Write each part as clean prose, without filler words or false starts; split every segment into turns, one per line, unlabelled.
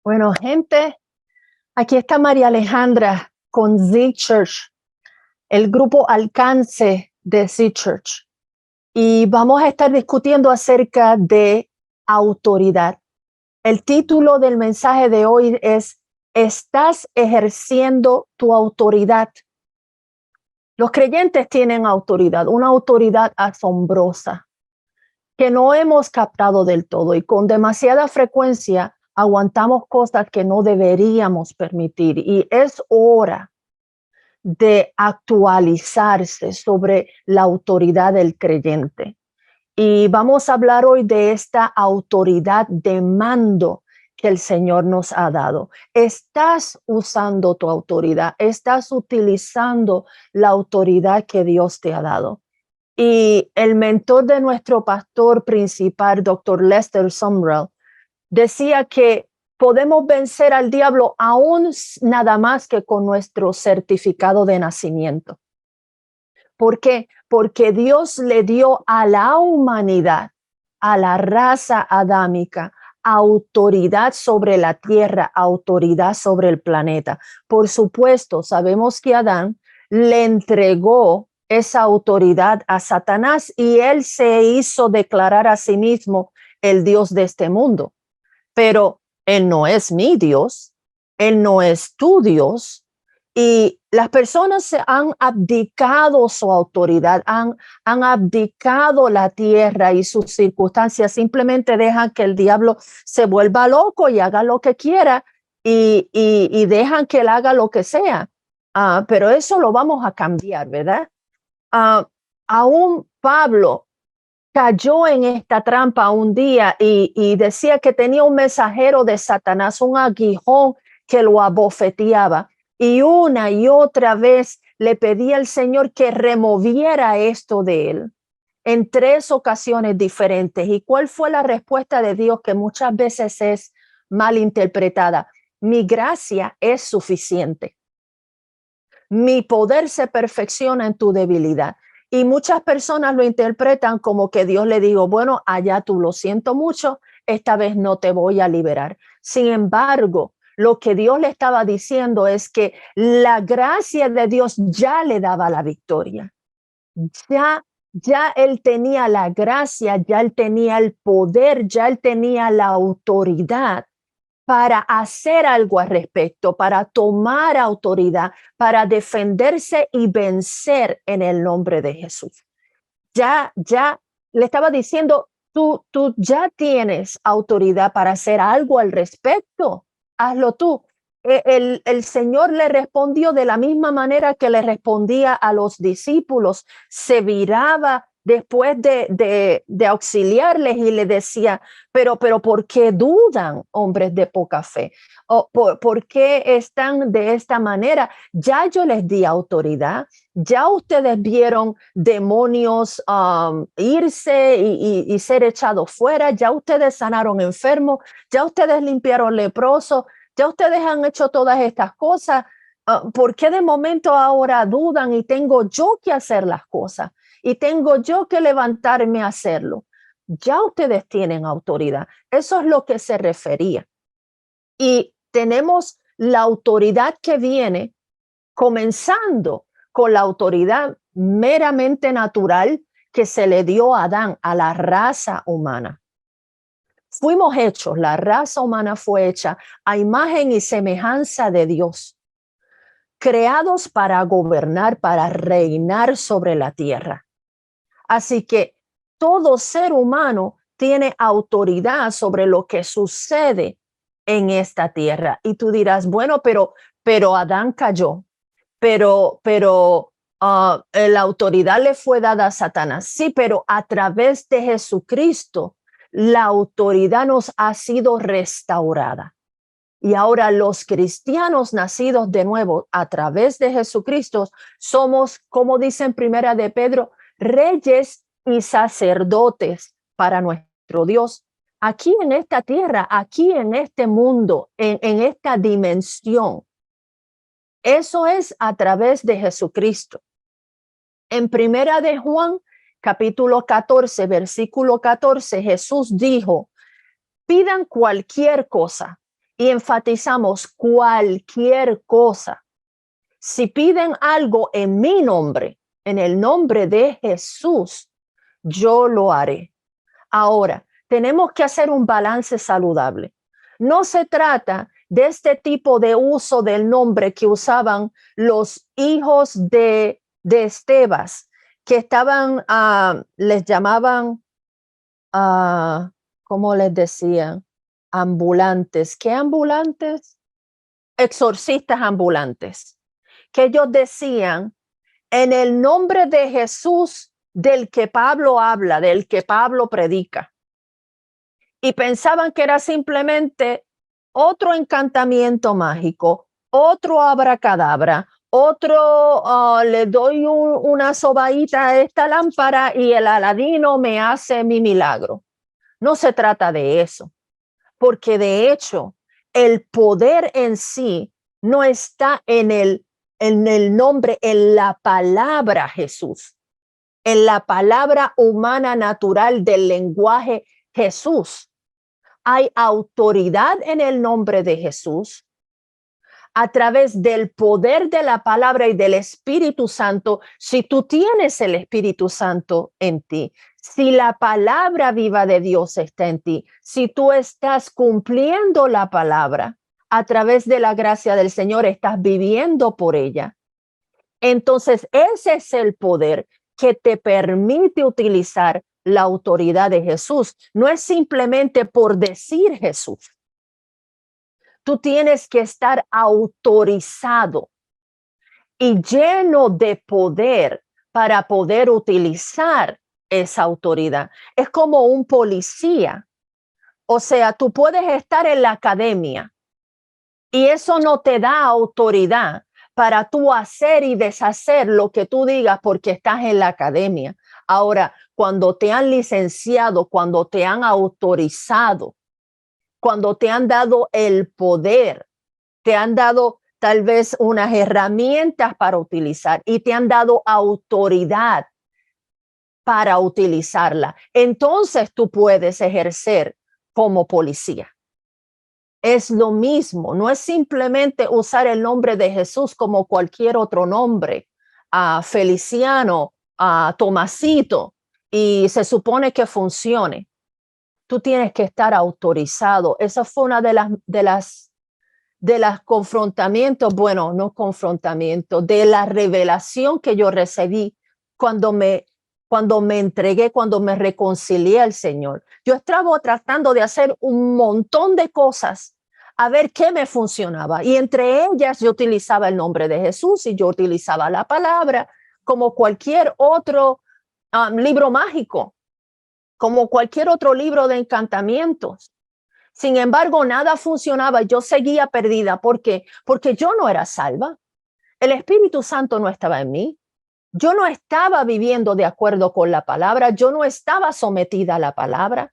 Bueno, gente, aquí está María Alejandra con Z Church, el grupo Alcance de Z Church. Y vamos a estar discutiendo acerca de autoridad. El título del mensaje de hoy es: ¿estás ejerciendo tu autoridad? Los creyentes tienen autoridad, una autoridad asombrosa que no hemos captado del todo, y con demasiada frecuencia aguantamos cosas que no deberíamos permitir, y es hora de actualizarse sobre la autoridad del creyente. Y vamos a hablar hoy de esta autoridad de mando que el Señor nos ha dado. ¿Estás usando tu autoridad? ¿Estás utilizando la autoridad que Dios te ha dado? Y el mentor de nuestro pastor principal, Dr. Lester Sumrall, decía que podemos vencer al diablo aún nada más que con nuestro certificado de nacimiento. ¿Por qué? Porque Dios le dio a la humanidad, a la raza adámica, autoridad sobre la tierra, autoridad sobre el planeta. Por supuesto, sabemos que Adán le entregó esa autoridad a Satanás y él se hizo declarar a sí mismo el Dios de este mundo. Pero él no es mi Dios, él no es tu Dios. Y las personas se han abdicado su autoridad, han abdicado la tierra y sus circunstancias, simplemente dejan que el diablo se vuelva loco y haga lo que quiera y dejan que él haga lo que sea. Pero eso lo vamos a cambiar, ¿verdad? Aún Pablo cayó en esta trampa un día y decía que tenía un mensajero de Satanás, un aguijón que lo abofeteaba. Y una y otra vez le pedía al Señor que removiera esto de él en 3 ocasiones diferentes. ¿Y cuál fue la respuesta de Dios, que muchas veces es mal interpretada? Mi gracia es suficiente. Mi poder se perfecciona en tu debilidad. Y muchas personas lo interpretan como que Dios le dijo, bueno, allá tú, lo siento mucho, esta vez no te voy a liberar. Sin embargo, lo que Dios le estaba diciendo es que la gracia de Dios ya le daba la victoria. Ya él tenía la gracia, ya él tenía el poder, ya él tenía la autoridad para hacer algo al respecto, para tomar autoridad, para defenderse y vencer en el nombre de Jesús. Ya le estaba diciendo, tú ya tienes autoridad para hacer algo al respecto, hazlo tú. El Señor le respondió de la misma manera que le respondía a los discípulos, se viraba después de auxiliarles y le decía, pero ¿por qué dudan, hombres de poca fe? ¿O por qué están de esta manera? Ya yo les di autoridad, ya ustedes vieron demonios irse y ser echados fuera, ya ustedes sanaron enfermos, ya ustedes limpiaron leprosos, ya ustedes han hecho todas estas cosas. ¿Por qué de momento ahora dudan y tengo yo que hacer las cosas? Y tengo yo que levantarme a hacerlo. Ya ustedes tienen autoridad. Eso es lo que se refería. Y tenemos la autoridad que viene comenzando con la autoridad meramente natural que se le dio a Adán, a la raza humana. Fuimos hechos, la raza humana fue hecha a imagen y semejanza de Dios, creados para gobernar, para reinar sobre la tierra. Así que todo ser humano tiene autoridad sobre lo que sucede en esta tierra. Y tú dirás, bueno, pero Adán cayó, pero la autoridad le fue dada a Satanás. Sí, pero a través de Jesucristo, la autoridad nos ha sido restaurada. Y ahora los cristianos nacidos de nuevo a través de Jesucristo somos, como dice en Primera de Pedro, reyes y sacerdotes para nuestro Dios. Aquí en esta tierra, aquí en este mundo, en esta dimensión. Eso es a través de Jesucristo. En Primera de Juan, capítulo 14, versículo 14, Jesús dijo, pidan cualquier cosa y enfatizamos cualquier cosa. Si piden algo en mi nombre, en el nombre de Jesús, yo lo haré. Ahora, tenemos que hacer un balance saludable. No se trata de este tipo de uso del nombre que usaban los hijos de Estebas, que estaban, les llamaban, ¿cómo les decían? Ambulantes. ¿Qué ambulantes? Exorcistas ambulantes. Que ellos decían, en el nombre de Jesús, del que Pablo habla, del que Pablo predica. Y pensaban que era simplemente otro encantamiento mágico, otro abracadabra, otro le doy una sobadita a esta lámpara y el Aladino me hace mi milagro. No se trata de eso, porque de hecho el poder en sí no está en el nombre, en la palabra Jesús, en la palabra humana natural del lenguaje Jesús. Hay autoridad en el nombre de Jesús a través del poder de la palabra y del Espíritu Santo. Si tú tienes el Espíritu Santo en ti, si la palabra viva de Dios está en ti, si tú estás cumpliendo la palabra a través de la gracia del Señor, estás viviendo por ella. Entonces, ese es el poder que te permite utilizar la autoridad de Jesús. No es simplemente por decir Jesús. Tú tienes que estar autorizado y lleno de poder para poder utilizar esa autoridad. Es como un policía. O sea, tú puedes estar en la academia y eso no te da autoridad para tú hacer y deshacer lo que tú digas porque estás en la academia. Ahora, cuando te han licenciado, cuando te han autorizado, cuando te han dado el poder, te han dado tal vez unas herramientas para utilizar y te han dado autoridad para utilizarla, entonces tú puedes ejercer como policía. Es lo mismo, no es simplemente usar el nombre de Jesús como cualquier otro nombre, Feliciano, Tomasito, y se supone que funcione. Tú tienes que estar autorizado. Esa fue una de las confrontamientos, bueno, no confrontamientos, de la revelación que yo recibí cuando me entregué, cuando me reconcilié al Señor. Yo estaba tratando de hacer un montón de cosas a ver qué me funcionaba. Y entre ellas yo utilizaba el nombre de Jesús y yo utilizaba la palabra como cualquier otro libro mágico, como cualquier otro libro de encantamientos. Sin embargo, nada funcionaba. Yo seguía perdida. ¿Por qué? Porque yo no era salva. El Espíritu Santo no estaba en mí. Yo no estaba viviendo de acuerdo con la palabra. Yo no estaba sometida a la palabra.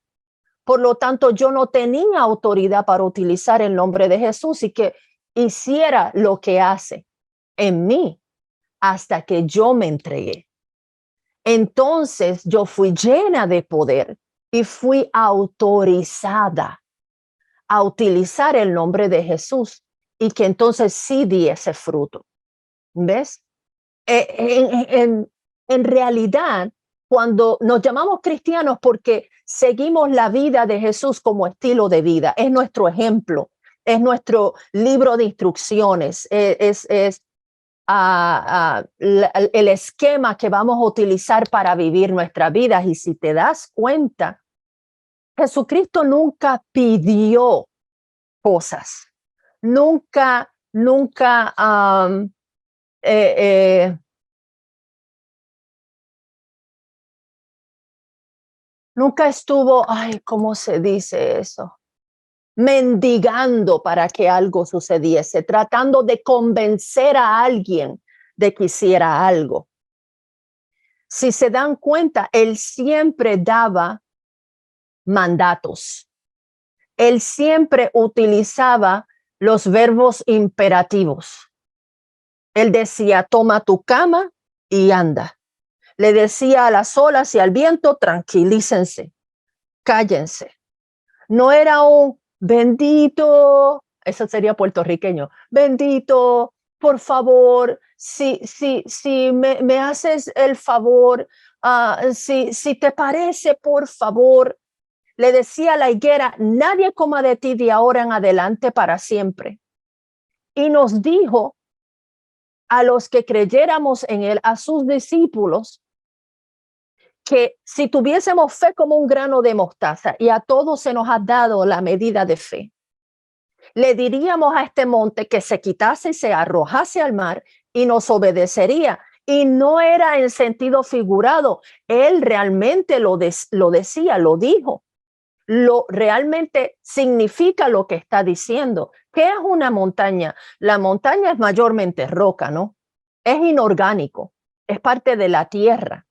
Por lo tanto, yo no tenía autoridad para utilizar el nombre de Jesús y que hiciera lo que hace en mí hasta que yo me entregué. Entonces yo fui llena de poder y fui autorizada a utilizar el nombre de Jesús y que entonces sí di ese fruto. ¿Ves? En realidad, cuando nos llamamos cristianos porque seguimos la vida de Jesús como estilo de vida, es nuestro ejemplo, es nuestro libro de instrucciones, es el esquema que vamos a utilizar para vivir nuestras vidas. Y si te das cuenta, Jesucristo nunca pidió cosas, nunca nunca estuvo, ay, ¿cómo se dice eso? Mendigando para que algo sucediese, tratando de convencer a alguien de que hiciera algo. Si se dan cuenta, él siempre daba mandatos. Él siempre utilizaba los verbos imperativos. Él decía, toma tu cama y anda. Le decía a las olas y al viento, tranquilícense, cállense. No era un bendito eso sería puertorriqueño. Bendito, por favor, si me haces el favor, si te parece, por favor, le decía a la higuera, nadie coma de ti de ahora en adelante para siempre. Y nos dijo a los que creyéramos en él, a sus discípulos, que si tuviésemos fe como un grano de mostaza, y a todos se nos ha dado la medida de fe, le diríamos a este monte que se quitase y se arrojase al mar y nos obedecería. Y no era en sentido figurado, él realmente lo decía, lo dijo. Lo realmente significa lo que está diciendo. ¿Qué es una montaña? La montaña es mayormente roca, ¿no? Es inorgánico, es parte de la tierra.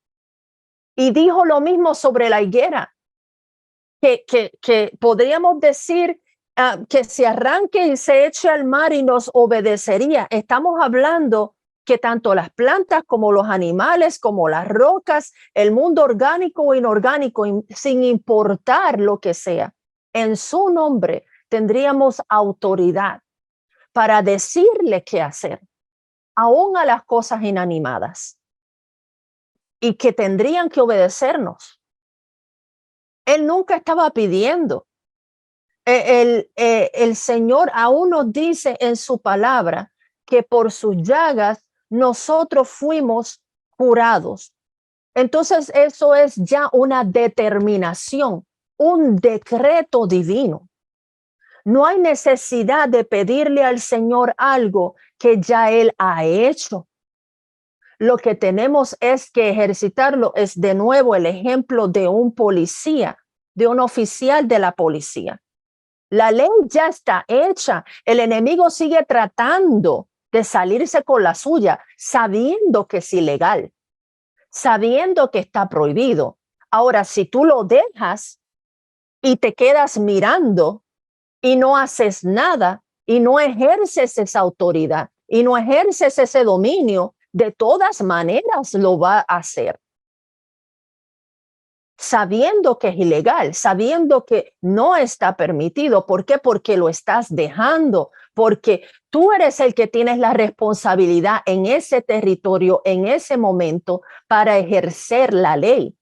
Y dijo lo mismo sobre la higuera, que podríamos decir que se arranque y se eche al mar y nos obedecería. Estamos hablando que tanto las plantas como los animales, como las rocas, el mundo orgánico o inorgánico, sin importar lo que sea, en su nombre tendríamos autoridad para decirle qué hacer, aún a las cosas inanimadas, y que tendrían que obedecernos. Él nunca estaba pidiendo. El Señor aún nos dice en su palabra que por sus llagas nosotros fuimos curados. Entonces eso es ya una determinación, un decreto divino. No hay necesidad de pedirle al Señor algo que ya Él ha hecho. Lo que tenemos es que ejercitarlo. Es de nuevo el ejemplo de un policía, de un oficial de la policía. La ley ya está hecha. El enemigo sigue tratando de salirse con la suya, sabiendo que es ilegal, sabiendo que está prohibido. Ahora, si tú lo dejas y te quedas mirando y no haces nada y no ejerces esa autoridad y no ejerces ese dominio, de todas maneras lo va a hacer. Sabiendo que es ilegal, sabiendo que no está permitido. ¿Por qué? Porque lo estás dejando, porque tú eres el que tienes la responsabilidad en ese territorio, en ese momento, para ejercer la ley.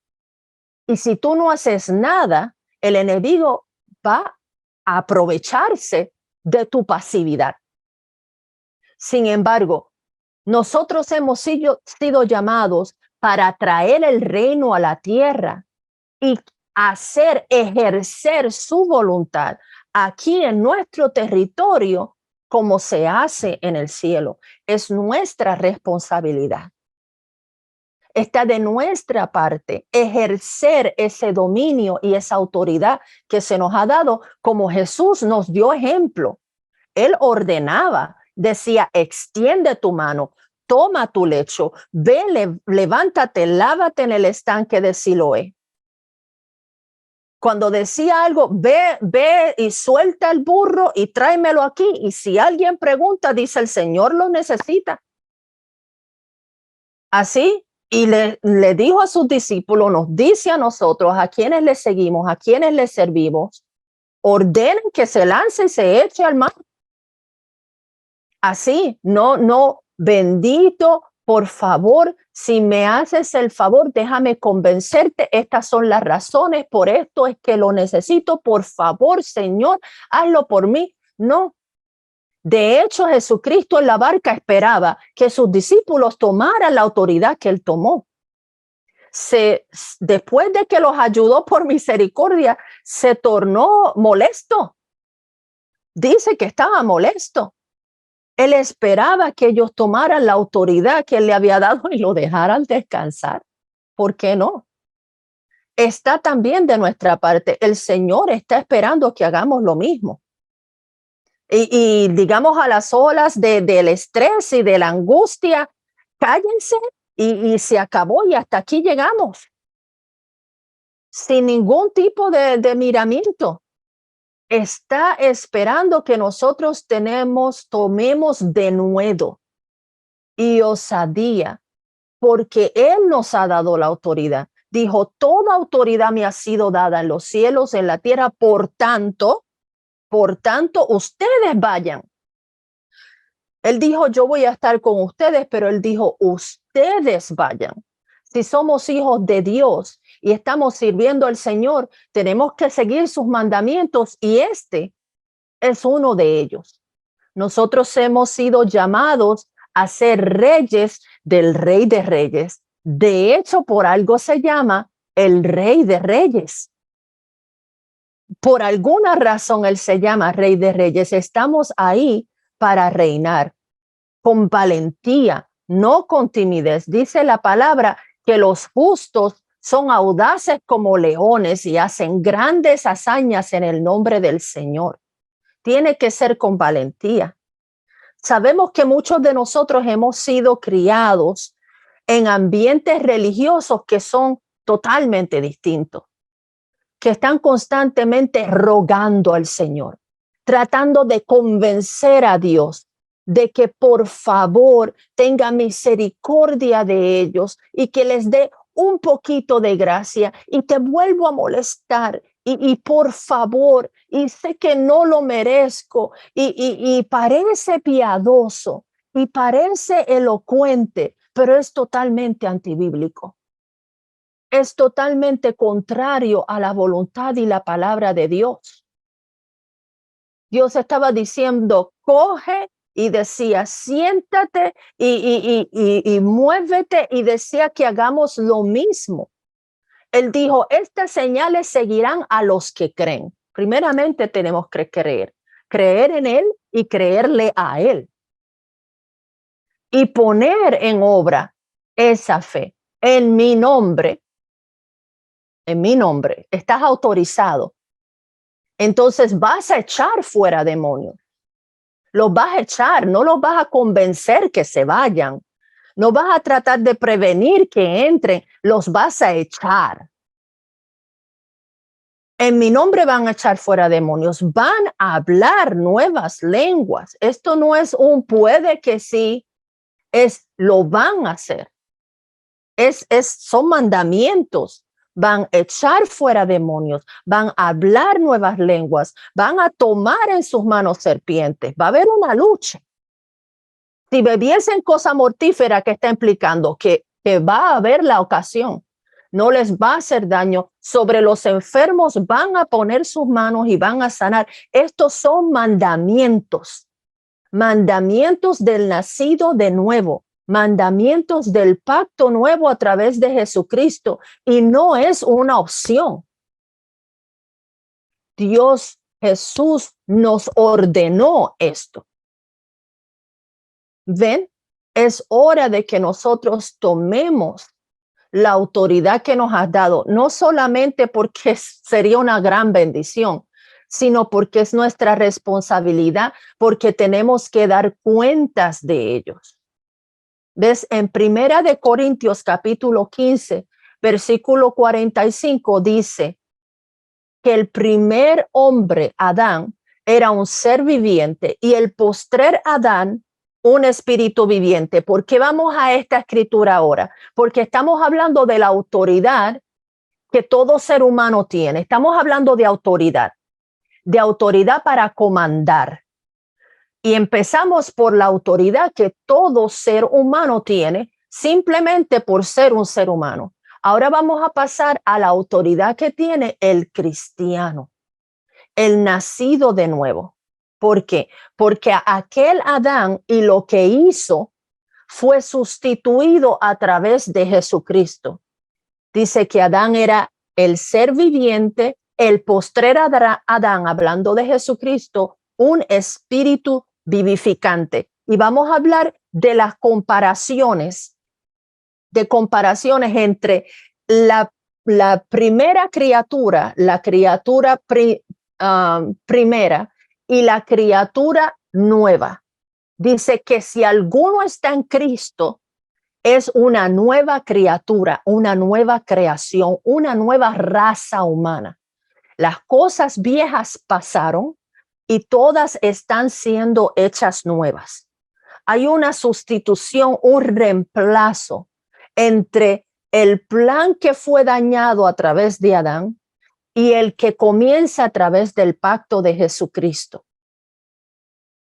Y si tú no haces nada, el enemigo va a aprovecharse de tu pasividad. Sin embargo, nosotros hemos sido llamados para traer el reino a la tierra y ejercer su voluntad aquí en nuestro territorio como se hace en el cielo. Es nuestra responsabilidad. Está de nuestra parte ejercer ese dominio y esa autoridad que se nos ha dado, como Jesús nos dio ejemplo. Él ordenaba, decía, extiende tu mano, toma tu lecho, ve, levántate, lávate en el estanque de Siloé. Cuando decía algo, ve y suelta el burro y tráemelo aquí. Y si alguien pregunta, dice, el Señor lo necesita. Así, y le dijo a sus discípulos, nos dice a nosotros, a quienes le seguimos, a quienes le servimos, ordenen que se lance y se eche al mar. Así, no, bendito, por favor, si me haces el favor, déjame convencerte, estas son las razones, por esto es que lo necesito, por favor, Señor, hazlo por mí. No. De hecho, Jesucristo en la barca esperaba que sus discípulos tomaran la autoridad que él tomó. Después de que los ayudó por misericordia, se tornó molesto. Dice que estaba molesto. Él esperaba que ellos tomaran la autoridad que él le había dado y lo dejaran descansar. ¿Por qué no? Está también de nuestra parte. El Señor está esperando que hagamos lo mismo. Y digamos a las olas del estrés y de la angustia, cállense y se acabó y hasta aquí llegamos. Sin ningún tipo de miramiento. Está esperando que nosotros tomemos denuedo y osadía, porque Él nos ha dado la autoridad. Dijo, toda autoridad me ha sido dada en los cielos, en la tierra, por tanto, Por tanto, ustedes vayan. Él dijo, yo voy a estar con ustedes, pero él dijo, ustedes vayan. Si somos hijos de Dios y estamos sirviendo al Señor, tenemos que seguir sus mandamientos y este es uno de ellos. Nosotros hemos sido llamados a ser reyes del Rey de Reyes. De hecho, por algo se llama el Rey de Reyes. Por alguna razón él se llama Rey de Reyes. Estamos ahí para reinar con valentía, no con timidez. Dice la palabra que los justos son audaces como leones y hacen grandes hazañas en el nombre del Señor. Tiene que ser con valentía. Sabemos que muchos de nosotros hemos sido criados en ambientes religiosos que son totalmente distintos, que están constantemente rogando al Señor, tratando de convencer a Dios de que por favor tenga misericordia de ellos y que les dé un poquito de gracia y te vuelvo a molestar y por favor, y sé que no lo merezco y parece piadoso y parece elocuente, pero es totalmente antibíblico. Es totalmente contrario a la voluntad y la palabra de Dios. Dios estaba diciendo, coge, y decía, siéntate y muévete, y decía que hagamos lo mismo. Él dijo, estas señales seguirán a los que creen. Primeramente tenemos que creer en Él y creerle a Él. Y poner en obra esa fe en mi nombre. En mi nombre, estás autorizado. Entonces vas a echar fuera demonios. Los vas a echar, no los vas a convencer que se vayan. No vas a tratar de prevenir que entren, los vas a echar. En mi nombre van a echar fuera demonios, van a hablar nuevas lenguas. Esto no es un puede que sí, es lo van a hacer. Son mandamientos. Van a echar fuera demonios, van a hablar nuevas lenguas, van a tomar en sus manos serpientes. Va a haber una lucha. Si bebiesen cosa mortífera, que está implicando que va a haber la ocasión, no les va a hacer daño. Sobre los enfermos van a poner sus manos y van a sanar. Estos son mandamientos, mandamientos del nacido de nuevo, mandamientos del pacto nuevo a través de Jesucristo, y no es una opción. Dios Jesús nos ordenó esto. ¿Ven? Es hora de que nosotros tomemos la autoridad que nos has dado, no solamente porque sería una gran bendición, sino porque es nuestra responsabilidad, porque tenemos que dar cuentas de ellos. ¿Ves? En Primera de Corintios capítulo 15, versículo 45 dice que el primer hombre, Adán, era un ser viviente y el postrer Adán, un espíritu viviente. ¿Por qué vamos a esta escritura ahora? Porque estamos hablando de la autoridad que todo ser humano tiene. Estamos hablando de autoridad para comandar. Y empezamos por la autoridad que todo ser humano tiene simplemente por ser un ser humano. Ahora vamos a pasar a la autoridad que tiene el cristiano, el nacido de nuevo. ¿Por qué? Porque aquel Adán y lo que hizo fue sustituido a través de Jesucristo. Dice que Adán era el ser viviente, el postrer Adán, hablando de Jesucristo, un espíritu vivificante. Y vamos a hablar de las comparaciones entre la primera criatura, la criatura primera y la criatura nueva. Dice que si alguno está en Cristo, es una nueva criatura, una nueva creación, una nueva raza humana. Las cosas viejas pasaron y todas están siendo hechas nuevas. Hay una sustitución, un reemplazo entre el plan que fue dañado a través de Adán y el que comienza a través del pacto de Jesucristo.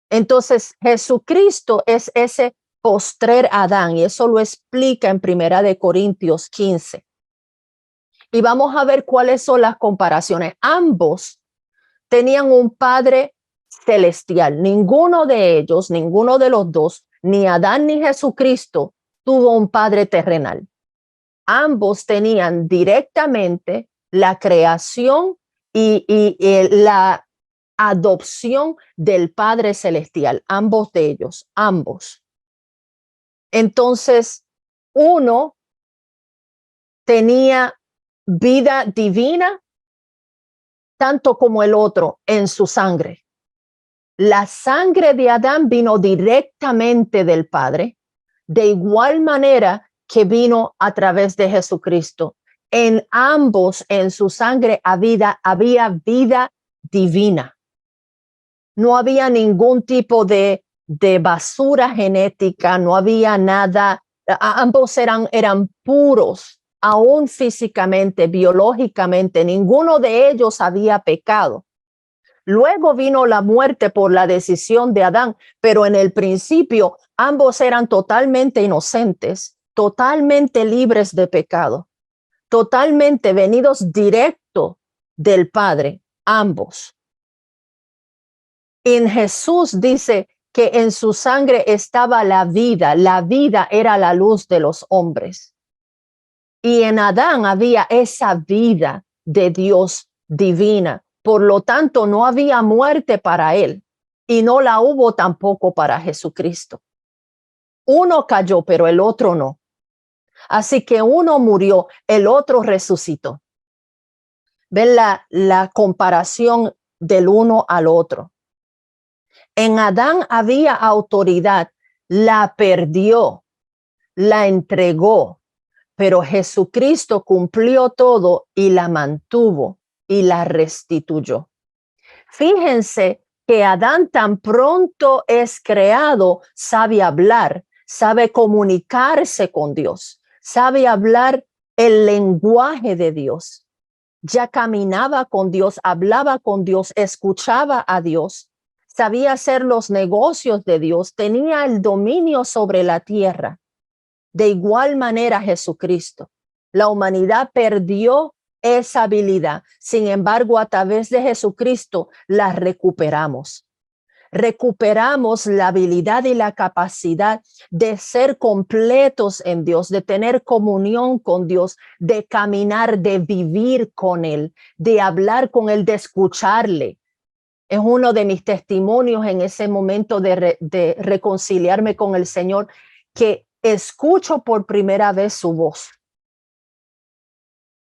Entonces, Jesucristo es ese postrer Adán, y eso lo explica en Primera de Corintios 15. Y vamos a ver cuáles son las comparaciones. Ambos tenían un padre celestial. Ninguno de ellos, ninguno de los dos, ni Adán ni Jesucristo, tuvo un padre terrenal. Ambos tenían directamente la creación y la adopción del Padre Celestial, ambos de ellos, ambos. Entonces, uno tenía vida divina, tanto como el otro, en su sangre. La sangre de Adán vino directamente del Padre, de igual manera que vino a través de Jesucristo. En ambos, en su sangre, había vida divina. No había ningún tipo de basura genética, no había nada. Ambos eran puros, aún físicamente, biológicamente. Ninguno de ellos había pecado. Luego vino la muerte por la decisión de Adán, pero en el principio ambos eran totalmente inocentes, totalmente libres de pecado, totalmente venidos directo del Padre, ambos. En Jesús dice que en su sangre estaba la vida era la luz de los hombres. Y en Adán había esa vida de Dios divina. Por lo tanto, no había muerte para él y no la hubo tampoco para Jesucristo. Uno cayó, pero el otro no. Así que uno murió, el otro resucitó. ¿Ven la comparación del uno al otro? En Adán había autoridad, la perdió, la entregó, pero Jesucristo cumplió todo y la mantuvo y la restituyó. Fíjense que Adán tan pronto es creado, sabe hablar, sabe comunicarse con Dios, sabe hablar el lenguaje de Dios. Ya caminaba con Dios, hablaba con Dios, escuchaba a Dios, sabía hacer los negocios de Dios, tenía el dominio sobre la tierra. De igual manera Jesucristo. La humanidad perdió esa habilidad. Sin embargo, a través de Jesucristo la recuperamos. Recuperamos la habilidad y la capacidad de ser completos en Dios, de tener comunión con Dios, de caminar, de vivir con Él, de hablar con Él, de escucharle. Es uno de mis testimonios en ese momento de reconciliarme con el Señor, que escucho por primera vez su voz.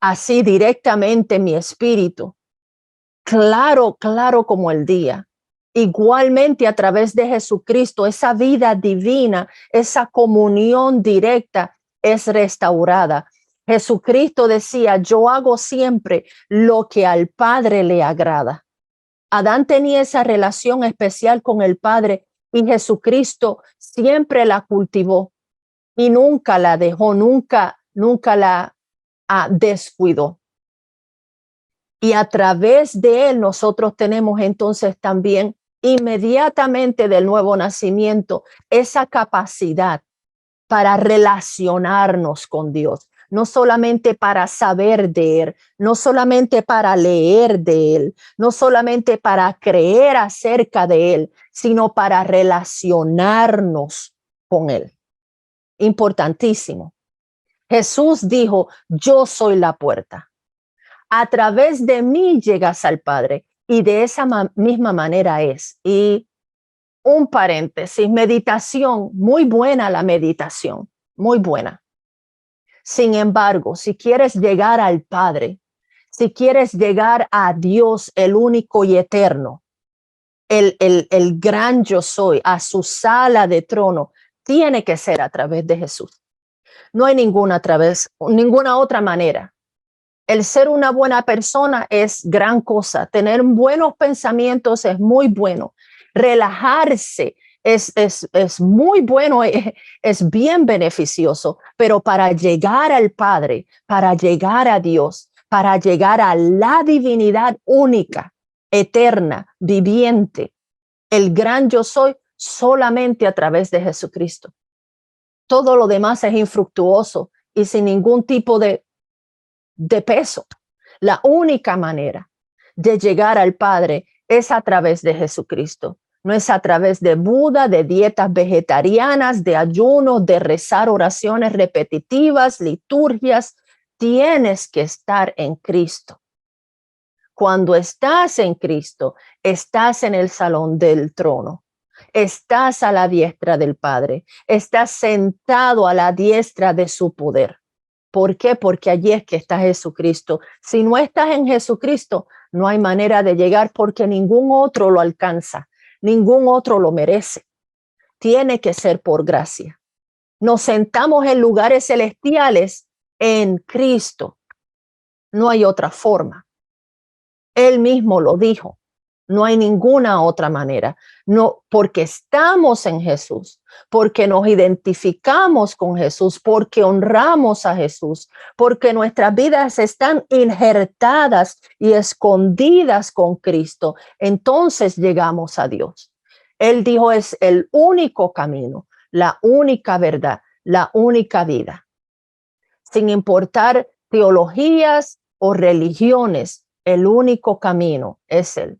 Así directamente en mi espíritu. Claro como el día. Igualmente a través de Jesucristo, esa vida divina, esa comunión directa es restaurada. Jesucristo decía, yo hago siempre lo que al Padre le agrada. Adán tenía esa relación especial con el Padre y Jesucristo siempre la cultivó y nunca la dejó, nunca la descuidó. Y a través de él nosotros tenemos entonces también inmediatamente del nuevo nacimiento esa capacidad para relacionarnos con Dios. No solamente para saber de Él, no solamente para leer de Él, no solamente para creer acerca de Él, sino para relacionarnos con Él. Importantísimo. Jesús dijo, yo soy la puerta. A través de mí llegas al Padre y de esa misma manera es. Y un paréntesis, meditación, muy buena la meditación, muy buena. Sin embargo, si quieres llegar al Padre, si quieres llegar a Dios, el único y eterno, el gran yo soy, a su sala de trono, tiene que ser a través de Jesús. No hay ninguna otra manera. El ser una buena persona es gran cosa. Tener buenos pensamientos es muy bueno. Relajarse es muy bueno, es bien beneficioso, pero para llegar al Padre, para llegar a Dios, para llegar a la divinidad única, eterna, viviente, el gran yo soy, solamente a través de Jesucristo. Todo lo demás es infructuoso y sin ningún tipo de peso. La única manera de llegar al Padre es a través de Jesucristo. No es a través de Buda, de dietas vegetarianas, de ayunos, de rezar oraciones repetitivas, liturgias. Tienes que estar en Cristo. Cuando estás en Cristo, estás en el salón del trono. Estás a la diestra del Padre. Estás sentado a la diestra de su poder. ¿Por qué? Porque allí es que está Jesucristo. Si no estás en Jesucristo, no hay manera de llegar porque ningún otro lo alcanza, ningún otro lo merece. Tiene que ser por gracia. Nos sentamos en lugares celestiales en Cristo. No hay otra forma. Él mismo lo dijo. No hay ninguna otra manera. No, porque estamos en Jesús, porque nos identificamos con Jesús, porque honramos a Jesús, porque nuestras vidas están injertadas y escondidas con Cristo. Entonces llegamos a Dios. Él dijo, es el único camino, la única verdad, la única vida. Sin importar teologías o religiones, el único camino es Él.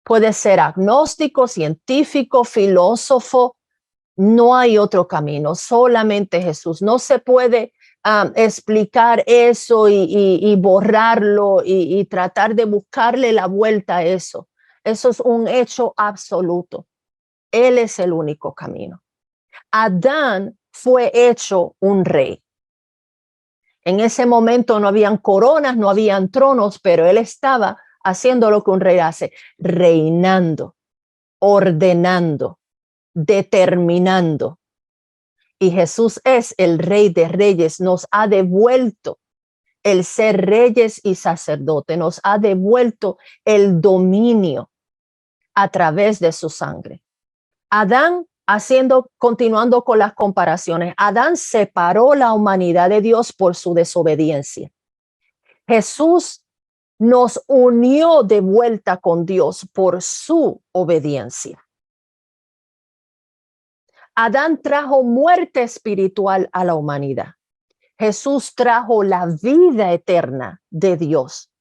Puede ser agnóstico, científico, filósofo. No hay otro camino, solamente Jesús. No se puede explicar eso y borrarlo y tratar de buscarle la vuelta a eso. Eso es un hecho absoluto. Él es el único camino. Adán fue hecho un rey. En ese momento no habían coronas, no habían tronos, pero él estaba haciendo lo que un rey hace, reinando, ordenando, determinando. Y Jesús es el Rey de Reyes, nos ha devuelto el ser reyes y sacerdote, nos ha devuelto el dominio a través de su sangre. Adán, continuando con las comparaciones, Adán separó la humanidad de Dios por su desobediencia. Jesús nos unió de vuelta con Dios por su obediencia. Adán trajo muerte espiritual a la humanidad. Jesús trajo la vida eterna de Dios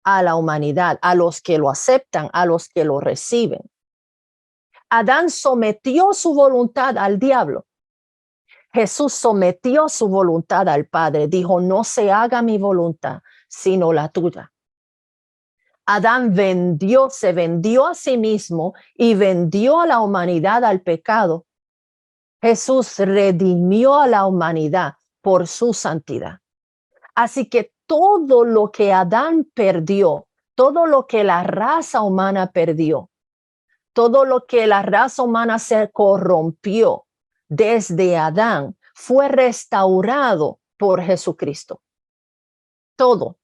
a la humanidad, a los que lo aceptan, a los que lo reciben. Adán sometió su voluntad al diablo. Jesús sometió su voluntad al Padre. Dijo, no se haga mi voluntad, sino la tuya. Adán se vendió a sí mismo y vendió a la humanidad al pecado. Jesús redimió a la humanidad por su santidad. Así que todo lo que Adán perdió, todo lo que la raza humana perdió, todo lo que la raza humana se corrompió desde Adán, fue restaurado por Jesucristo. Todo.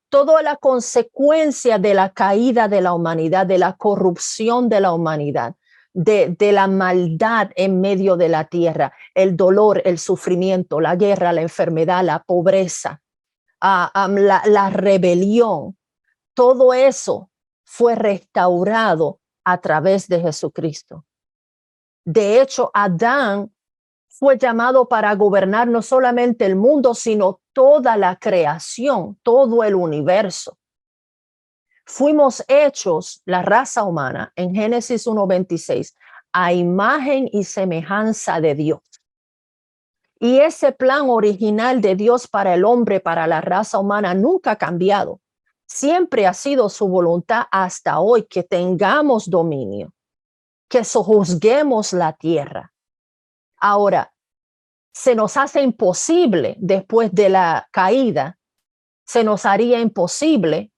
Toda la consecuencia de la caída de la humanidad, de la corrupción de la humanidad, de la maldad en medio de la tierra, el dolor, el sufrimiento, la guerra, la enfermedad, la pobreza, la rebelión, todo eso fue restaurado a través de Jesucristo. De hecho, Adán fue llamado para gobernar no solamente el mundo, sino toda la creación, todo el universo. Fuimos hechos, la raza humana, en Génesis 1:26, a imagen y semejanza de Dios. Y ese plan original de Dios para el hombre, para la raza humana, nunca ha cambiado. Siempre ha sido su voluntad hasta hoy que tengamos dominio, que sojuzguemos la tierra. Ahora, se nos hace imposible después de la caída, se nos haría imposible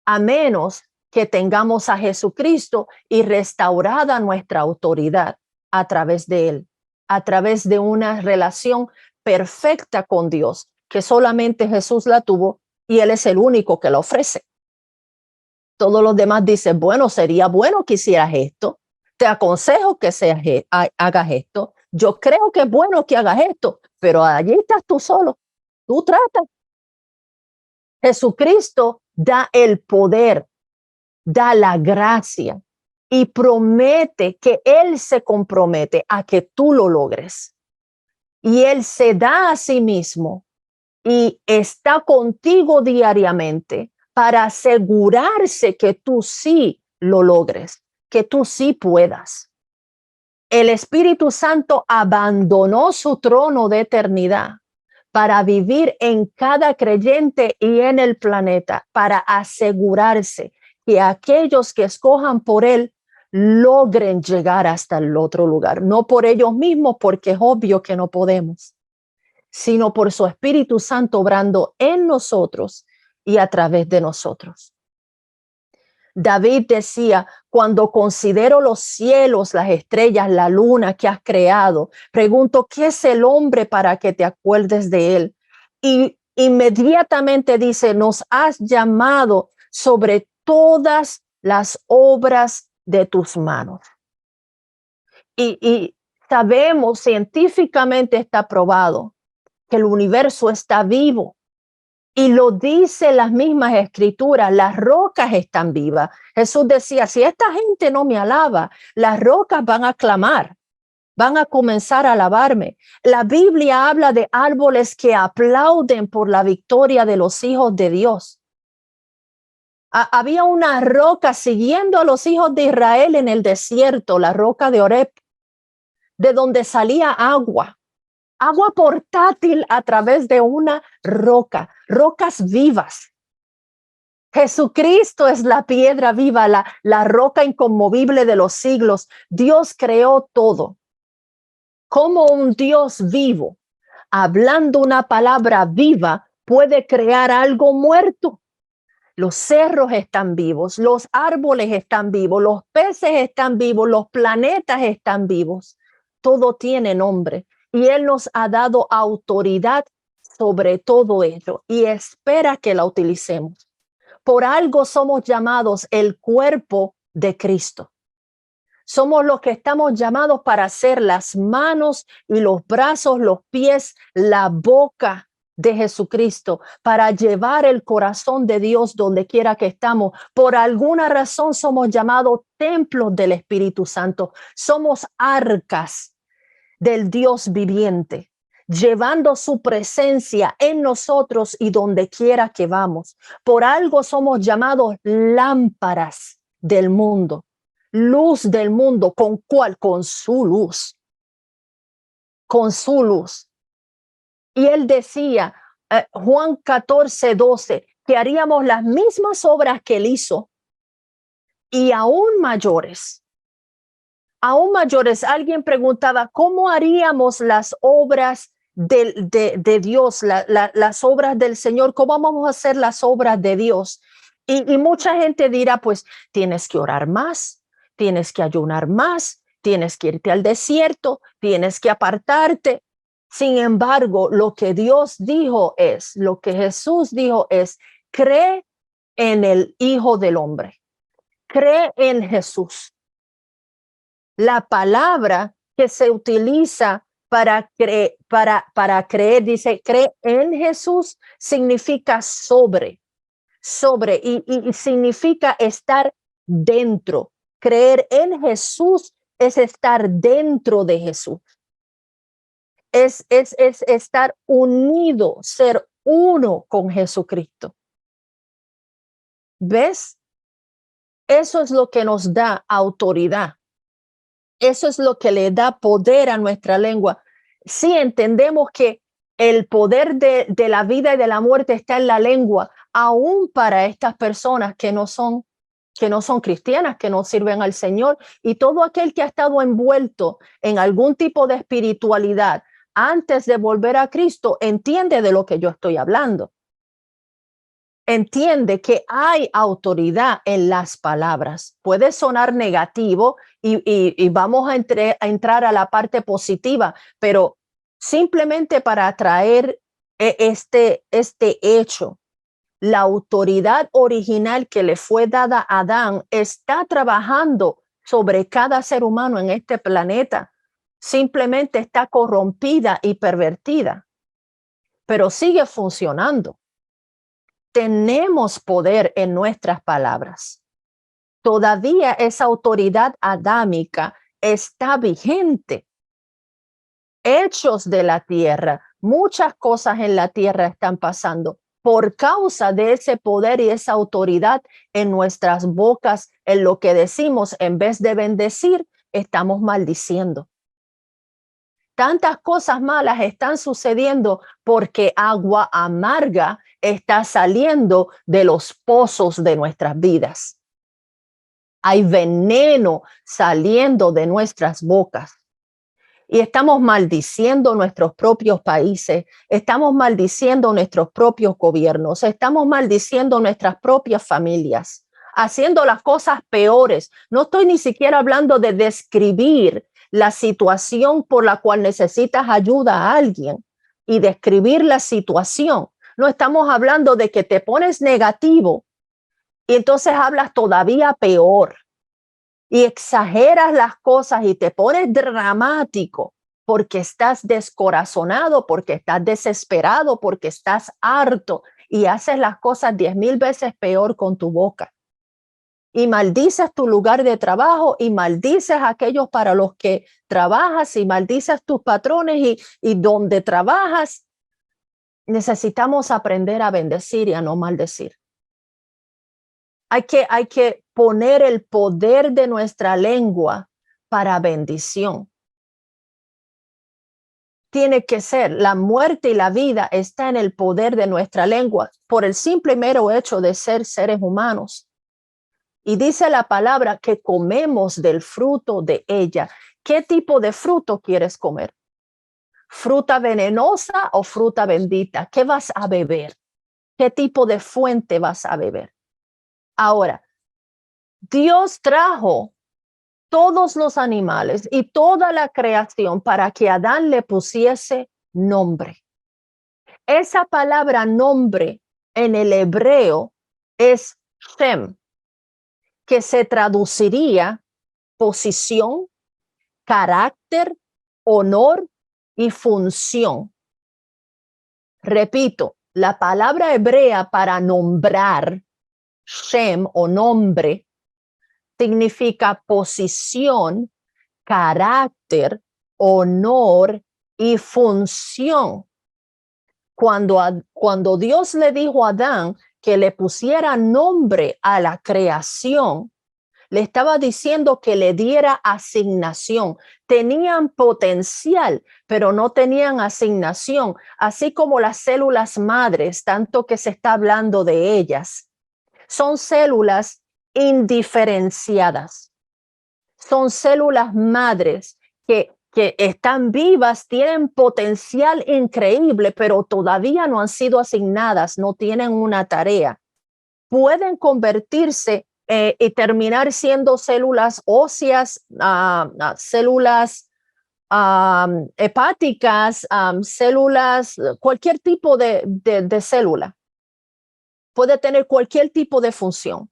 a menos que tengamos a Jesucristo y restaurada nuestra autoridad a través de Él, a través de una relación perfecta con Dios, que solamente Jesús la tuvo y Él es el único que la ofrece. Todos los demás dicen, bueno, sería bueno que hicieras esto, te aconsejo que hagas esto, yo creo que es bueno que hagas esto, pero allí estás tú solo. Tú tratas. Jesucristo da el poder, da la gracia y promete que Él se compromete a que tú lo logres. Y Él se da a sí mismo y está contigo diariamente para asegurarse que tú sí lo logres, que tú sí puedas. El Espíritu Santo abandonó su trono de eternidad para vivir en cada creyente y en el planeta, para asegurarse que aquellos que escojan por Él logren llegar hasta el otro lugar, no por ellos mismos, porque es obvio que no podemos, sino por su Espíritu Santo obrando en nosotros y a través de nosotros. David decía, cuando considero los cielos, las estrellas, la luna que has creado, pregunto, ¿qué es el hombre para que te acuerdes de él? Y inmediatamente dice, nos has llamado sobre todas las obras de tus manos. Y sabemos, científicamente está probado, que el universo está vivo. Y lo dice las mismas escrituras, las rocas están vivas. Jesús decía, si esta gente no me alaba, las rocas van a clamar, van a comenzar a alabarme. La Biblia habla de árboles que aplauden por la victoria de los hijos de Dios. Había una roca siguiendo a los hijos de Israel en el desierto, la roca de Oreb, de donde salía agua portátil a través de una roca, rocas vivas. Jesucristo es la piedra viva, la roca inconmovible de los siglos. Dios creó todo. Como un Dios vivo, hablando una palabra viva, puede crear algo muerto. Los cerros están vivos, los árboles están vivos, los peces están vivos, los planetas están vivos. Todo tiene nombre y Él nos ha dado autoridad sobre todo ello y espera que la utilicemos. Por algo somos llamados el cuerpo de Cristo. Somos los que estamos llamados para ser las manos y los brazos, los pies, la boca de Jesucristo, para llevar el corazón de Dios donde quiera que estamos. Por alguna razón somos llamados templos del Espíritu Santo. Somos arcas del Dios viviente, llevando su presencia en nosotros y donde quiera que vamos. Por algo somos llamados lámparas del mundo, luz del mundo. ¿Con cuál? Con su luz. Con su luz. Y él decía, Juan 14:12, que haríamos las mismas obras que él hizo y aún mayores. Aún mayores. Alguien preguntaba, ¿cómo haríamos las obras de Dios, las obras del Señor? ¿Cómo vamos a hacer las obras de Dios? Y mucha gente dirá, pues tienes que orar más, tienes que ayunar más, tienes que irte al desierto, tienes que apartarte. Sin embargo, lo que Dios dijo es, lo que Jesús dijo es, cree en el Hijo del Hombre, cree en Jesús. La palabra que se utiliza para creer, dice, cree en Jesús, significa sobre, y significa estar dentro. Creer en Jesús es estar dentro de Jesús. Es estar unido, ser uno con Jesucristo. ¿Ves? Eso es lo que nos da autoridad. Eso es lo que le da poder a nuestra lengua. Sí entendemos que el poder de la vida y de la muerte está en la lengua, aún para estas personas que no son cristianas, que no sirven al Señor, y todo aquel que ha estado envuelto en algún tipo de espiritualidad antes de volver a Cristo entiende de lo que yo estoy hablando. Entiende que hay autoridad en las palabras. Puede sonar negativo y vamos a entrar a la parte positiva, pero simplemente para traer este hecho, la autoridad original que le fue dada a Adán está trabajando sobre cada ser humano en este planeta. Simplemente está corrompida y pervertida. pero sigue funcionando. Tenemos poder en nuestras palabras. Todavía esa autoridad adámica está vigente. Hechos de la tierra, muchas cosas en la tierra están pasando por causa de ese poder y esa autoridad en nuestras bocas. En lo que decimos, en vez de bendecir, estamos maldiciendo. Tantas cosas malas están sucediendo porque agua amarga está saliendo de los pozos de nuestras vidas. Hay veneno saliendo de nuestras bocas. Y estamos maldiciendo nuestros propios países, estamos maldiciendo nuestros propios gobiernos, estamos maldiciendo nuestras propias familias, haciendo las cosas peores. No estoy ni siquiera hablando de describir la situación por la cual necesitas ayuda a alguien y describir la situación. No estamos hablando de que te pones negativo y entonces hablas todavía peor y exageras las cosas y te pones dramático porque estás descorazonado, porque estás desesperado, porque estás harto y haces las cosas 10,000 veces peor con tu boca. Y maldices tu lugar de trabajo y maldices a aquellos para los que trabajas y maldices tus patrones y donde trabajas. Necesitamos aprender a bendecir y a no maldecir. Hay que poner el poder de nuestra lengua para bendición. Tiene que ser, la muerte y la vida está en el poder de nuestra lengua por el simple mero hecho de ser seres humanos. Y dice la palabra que comemos del fruto de ella. ¿Qué tipo de fruto quieres comer? ¿Fruta venenosa o fruta bendita? ¿Qué vas a beber? ¿Qué tipo de fuente vas a beber? Ahora, Dios trajo todos los animales y toda la creación para que Adán le pusiese nombre. Esa palabra nombre en el hebreo es Shem, que se traduciría posición, carácter, honor y función. Repito, la palabra hebrea para nombrar, Shem o nombre, significa posición, carácter, honor y función. Cuando Dios le dijo a Adán que le pusiera nombre a la creación, le estaba diciendo que le diera asignación. Tenían potencial, pero no tenían asignación, así como las células madres, tanto que se está hablando de ellas. Son células indiferenciadas. Son células madres que están vivas, tienen potencial increíble, pero todavía no han sido asignadas, no tienen una tarea. Pueden convertirse y terminar siendo células óseas, células hepáticas, células, cualquier tipo de célula. Puede tener cualquier tipo de función.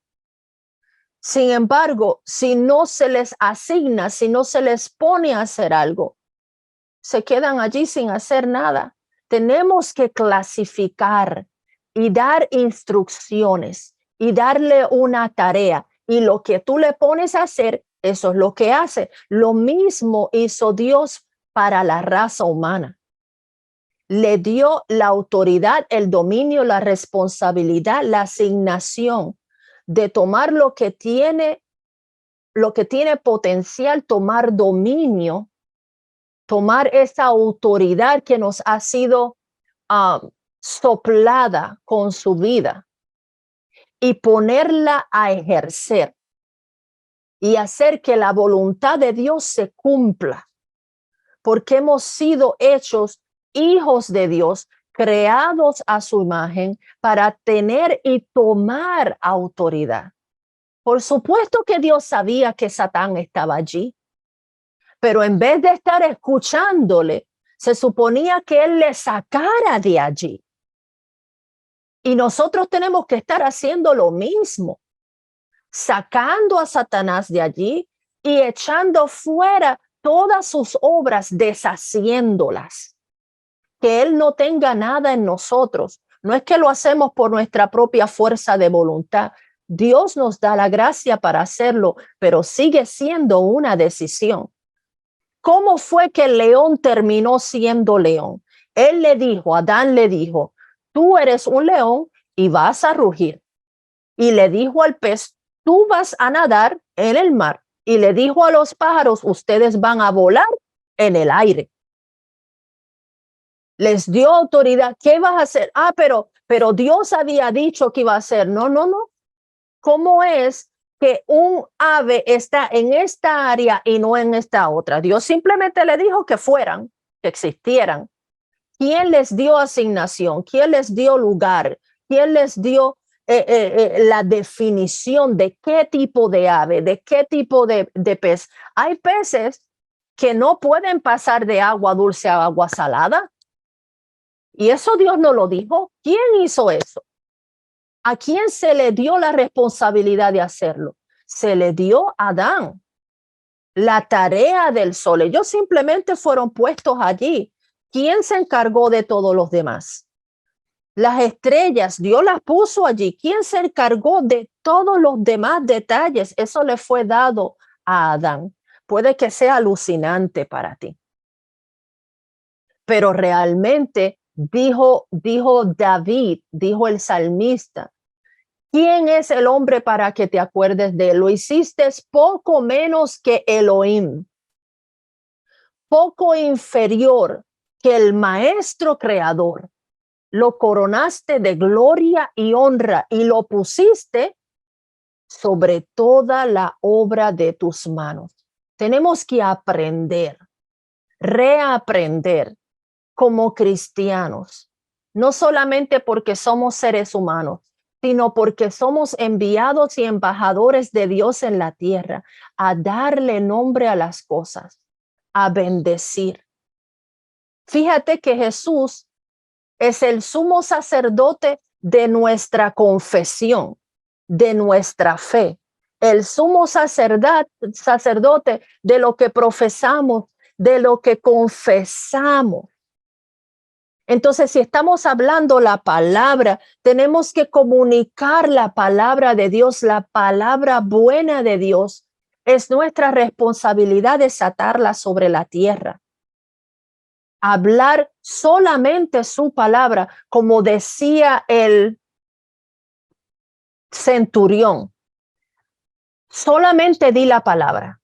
Sin embargo, si no se les asigna, si no se les pone a hacer algo, se quedan allí sin hacer nada. Tenemos que clasificar y dar instrucciones y darle una tarea. Y lo que tú le pones a hacer, eso es lo que hace. Lo mismo hizo Dios para la raza humana. Le dio la autoridad, el dominio, la responsabilidad, la asignación de tomar lo que tiene potencial, tomar dominio, tomar esa autoridad que nos ha sido soplada con su vida y ponerla a ejercer y hacer que la voluntad de Dios se cumpla, porque hemos sido hechos hijos de Dios, creados a su imagen para tener y tomar autoridad. Por supuesto que Dios sabía que Satán estaba allí, pero en vez de estar escuchándole, se suponía que él le sacara de allí. Y nosotros tenemos que estar haciendo lo mismo, sacando a Satanás de allí y echando fuera todas sus obras, deshaciéndolas. que Él no tenga nada en nosotros. No es que lo hacemos por nuestra propia fuerza de voluntad. Dios nos da la gracia para hacerlo, pero sigue siendo una decisión. ¿Cómo fue que el león terminó siendo león? Él le dijo, Adán le dijo, tú eres un león y vas a rugir. Y le dijo al pez, tú vas a nadar en el mar. Y le dijo a los pájaros, ustedes van a volar en el aire. Les dio autoridad. ¿Qué vas a hacer? Pero Dios había dicho que iba a hacer. No. ¿Cómo es que un ave está en esta área y no en esta otra? Dios simplemente le dijo que fueran, que existieran. ¿Quién les dio asignación? ¿Quién les dio lugar? ¿Quién les dio la definición de qué tipo de ave, de qué tipo de pez? Hay peces que no pueden pasar de agua dulce a agua salada. Y eso Dios no lo dijo. ¿Quién hizo eso? ¿A quién se le dio la responsabilidad de hacerlo? Se le dio a Adán. La tarea del sol. Ellos simplemente fueron puestos allí. ¿Quién se encargó de todos los demás? Las estrellas, Dios las puso allí. ¿Quién se encargó de todos los demás detalles? Eso le fue dado a Adán. Puede que sea alucinante para ti, pero realmente dijo David, dijo el salmista, ¿quién es el hombre para que te acuerdes de él? Lo hiciste poco menos que Elohim, poco inferior que el maestro creador. Lo coronaste de gloria y honra y lo pusiste sobre toda la obra de tus manos. Tenemos que aprender, reaprender como cristianos, no solamente porque somos seres humanos, sino porque somos enviados y embajadores de Dios en la tierra a darle nombre a las cosas, a bendecir. Fíjate que Jesús es el sumo sacerdote de nuestra confesión, de nuestra fe, el sumo sacerdote de lo que profesamos, de lo que confesamos. Entonces, si estamos hablando la palabra, tenemos que comunicar la palabra de Dios, la palabra buena de Dios. Es nuestra responsabilidad desatarla sobre la tierra. Hablar solamente su palabra, como decía el centurión. Solamente di la palabra.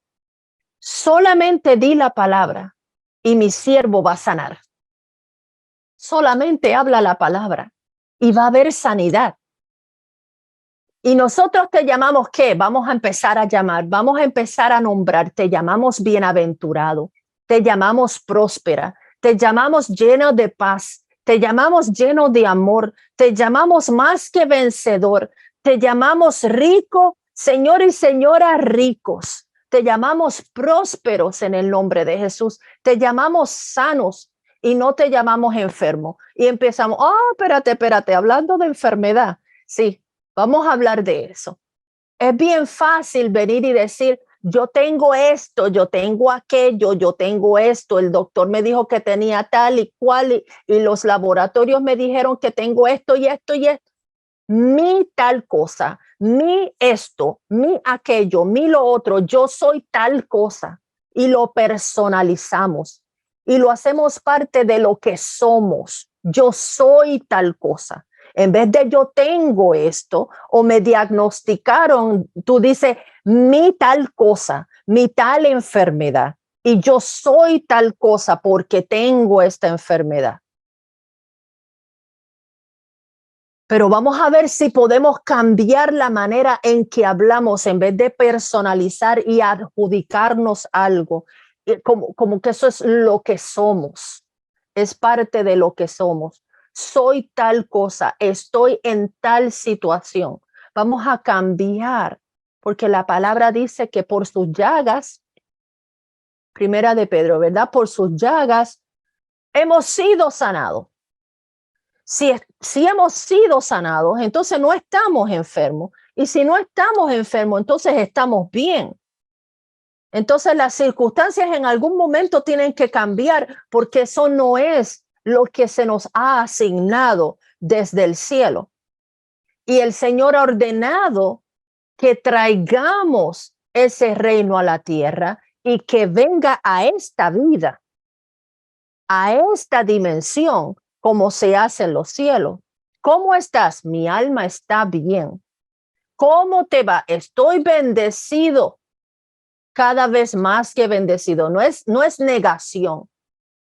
Solamente di la palabra y mi siervo va a sanar. Solamente habla la palabra y va a haber sanidad. Y nosotros te llamamos, ¿qué? Vamos a empezar a llamar, vamos a empezar a nombrar, te llamamos bienaventurado, te llamamos próspera, te llamamos lleno de paz, te llamamos lleno de amor, te llamamos más que vencedor, te llamamos rico, señor y señora ricos, te llamamos prósperos en el nombre de Jesús, te llamamos sanos y no te llamamos enfermo. Y empezamos, espérate, hablando de enfermedad, sí. Vamos a hablar de eso. Es bien fácil venir y decir, yo tengo esto, yo tengo aquello, yo tengo esto, el doctor me dijo que tenía tal y cual y los laboratorios me dijeron que tengo esto y esto y esto. Mi tal cosa, mi esto, mi aquello, mi lo otro, yo soy tal cosa y lo personalizamos y lo hacemos parte de lo que somos. Yo soy tal cosa. En vez de yo tengo esto o me diagnosticaron, tú dices mi tal cosa, mi tal enfermedad y yo soy tal cosa porque tengo esta enfermedad. Pero vamos a ver si podemos cambiar la manera en que hablamos en vez de personalizar y adjudicarnos algo, como que eso es lo que somos, es parte de lo que somos. Soy tal cosa, estoy en tal situación. Vamos a cambiar, porque la palabra dice que por sus llagas, primera de Pedro, ¿verdad? Por sus llagas hemos sido sanados. Si hemos sido sanados, entonces no estamos enfermos. Y si no estamos enfermos, entonces estamos bien. Entonces las circunstancias en algún momento tienen que cambiar porque eso no es lo que se nos ha asignado desde el cielo. Y el Señor ha ordenado que traigamos ese reino a la tierra y que venga a esta vida, a esta dimensión, como se hace en los cielos. ¿Cómo estás? Mi alma está bien. ¿Cómo te va? Estoy bendecido, cada vez más que bendecido. No es negación,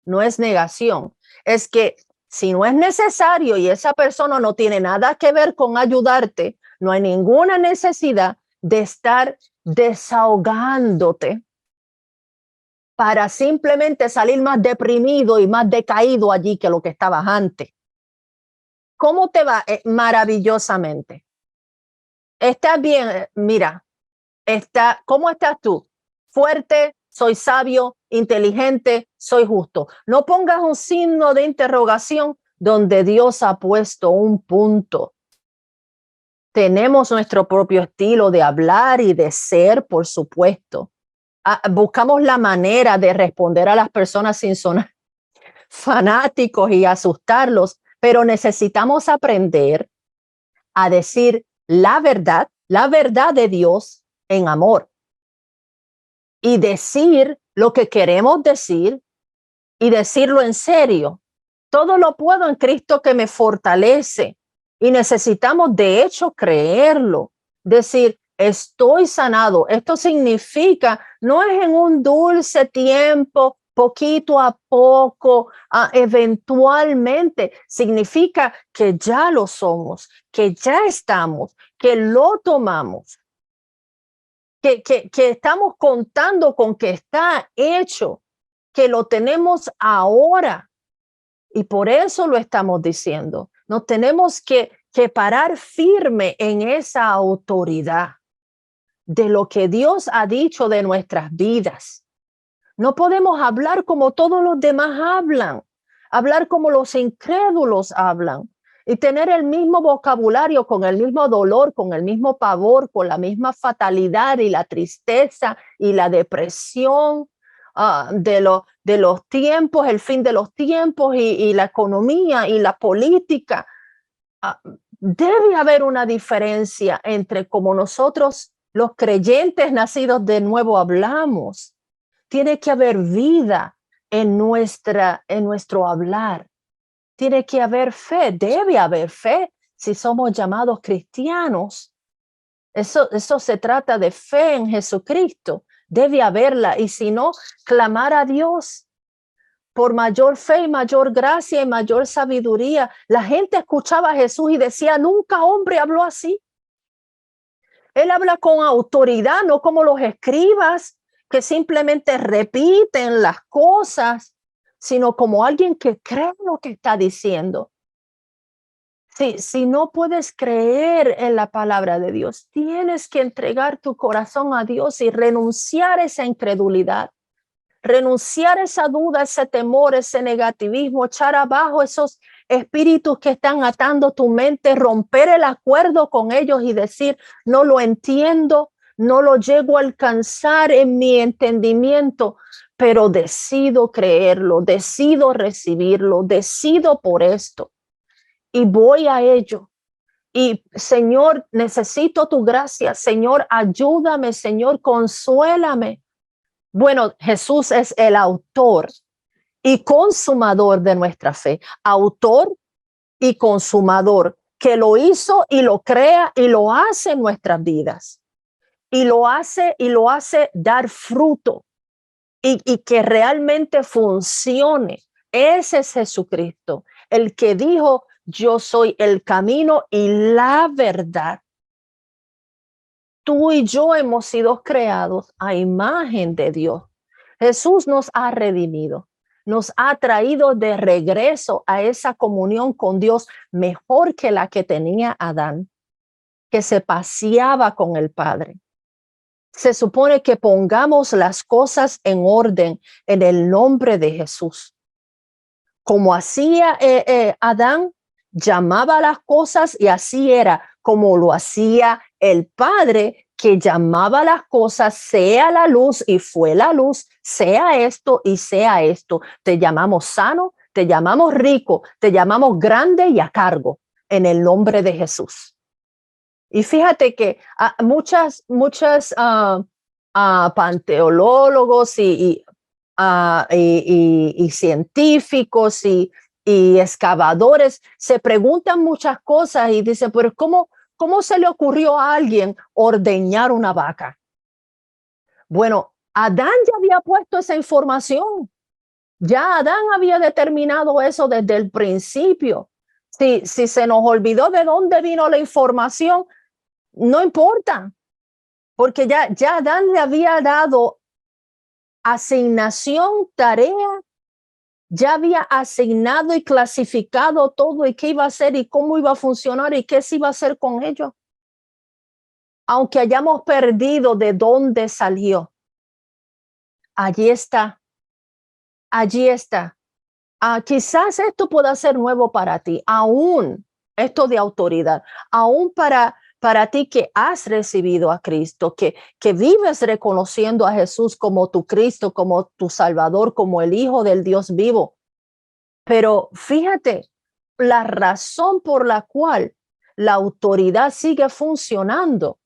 no es negación. Es que si no es necesario y esa persona no tiene nada que ver con ayudarte, no hay ninguna necesidad de estar desahogándote para simplemente salir más deprimido y más decaído allí que lo que estabas antes. ¿Cómo te va? Maravillosamente. ¿Estás bien? Mira, ¿cómo estás tú? Fuerte, soy sabio, inteligente, soy justo. No pongas un signo de interrogación donde Dios ha puesto un punto. Tenemos nuestro propio estilo de hablar y de ser, por supuesto. Buscamos la manera de responder a las personas sin sonar fanáticos y asustarlos, pero necesitamos aprender a decir la verdad de Dios en amor y decir lo que queremos decir y decirlo en serio. Todo lo puedo en Cristo que me fortalece y necesitamos de hecho creerlo, decir estoy sanado. Esto significa, no es en un dulce tiempo, poquito a poco, eventualmente, significa que ya lo somos, que ya estamos, que lo tomamos, que estamos contando con que está hecho, que lo tenemos ahora. Y por eso lo estamos diciendo. Nos tenemos que parar firme en esa autoridad de lo que Dios ha dicho de nuestras vidas. No podemos hablar como todos los demás hablan, hablar como los incrédulos hablan y tener el mismo vocabulario, con el mismo dolor, con el mismo pavor, con la misma fatalidad y la tristeza y la depresión de los tiempos, el fin de los tiempos y la economía y la política. Debe haber una diferencia entre cómo nosotros, los creyentes nacidos de nuevo, hablamos. Tiene que haber vida en nuestro hablar. Tiene que haber fe, debe haber fe si somos llamados cristianos. Eso se trata de fe en Jesucristo. Debe haberla, y si no, clamar a Dios por mayor fe y mayor gracia y mayor sabiduría. La gente escuchaba a Jesús y decía, nunca hombre habló así. Él habla con autoridad, no como los escribas que simplemente repiten las cosas, sino como alguien que cree lo que está diciendo. Si no puedes creer en la palabra de Dios, tienes que entregar tu corazón a Dios y renunciar a esa incredulidad, renunciar a esa duda, ese temor, ese negativismo, echar abajo esos espíritus que están atando tu mente, romper el acuerdo con ellos y decir, no lo entiendo, no lo llego a alcanzar en mi entendimiento, pero decido creerlo, decido recibirlo, decido por esto y voy a ello. Y Señor, necesito tu gracia. Señor, ayúdame. Señor, consuélame. Bueno, Jesús es el autor y consumador de nuestra fe. Autor y consumador, que lo hizo y lo crea y lo hace en nuestras vidas. Y lo hace dar fruto y que realmente funcione. Ese es Jesucristo, el que dijo, yo soy el camino y la verdad. Tú y yo hemos sido creados a imagen de Dios. Jesús nos ha redimido, nos ha traído de regreso a esa comunión con Dios mejor que la que tenía Adán, que se paseaba con el Padre. Se supone que pongamos las cosas en orden en el nombre de Jesús. Como hacía Adán, llamaba las cosas y así era como lo hacía el Padre, que llamaba las cosas, sea la luz y fue la luz, sea esto y sea esto. Te llamamos sano, te llamamos rico, te llamamos grande y a cargo en el nombre de Jesús. Y fíjate que muchas panteólogos y científicos y excavadores se preguntan muchas cosas y dicen, pero ¿cómo se le ocurrió a alguien ordeñar una vaca? Bueno, Adán ya había puesto esa información. Ya Adán había determinado eso desde el principio. Si se nos olvidó de dónde vino la información, no importa, porque ya Adán le había dado asignación, tarea, ya había asignado y clasificado todo y qué iba a hacer y cómo iba a funcionar y qué se iba a hacer con ello. Aunque hayamos perdido de dónde salió, allí está, allí está. Quizás esto pueda ser nuevo para ti, aún esto de autoridad, aún para ti que has recibido a Cristo, que vives reconociendo a Jesús como tu Cristo, como tu Salvador, como el Hijo del Dios vivo. Pero fíjate, la razón por la cual la autoridad sigue funcionando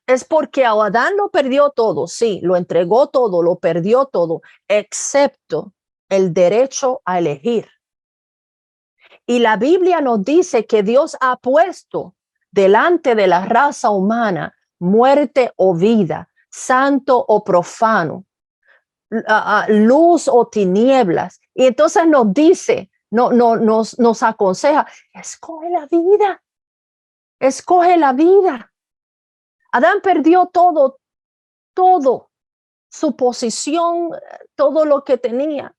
es porque Adán lo perdió todo, sí, lo entregó todo, lo perdió todo, excepto el derecho a elegir. Y la Biblia nos dice que Dios ha puesto delante de la raza humana muerte o vida, santo o profano, luz o tinieblas. Y entonces nos dice, nos aconseja, escoge la vida, escoge la vida. Adán perdió todo, su posición, todo lo que tenía.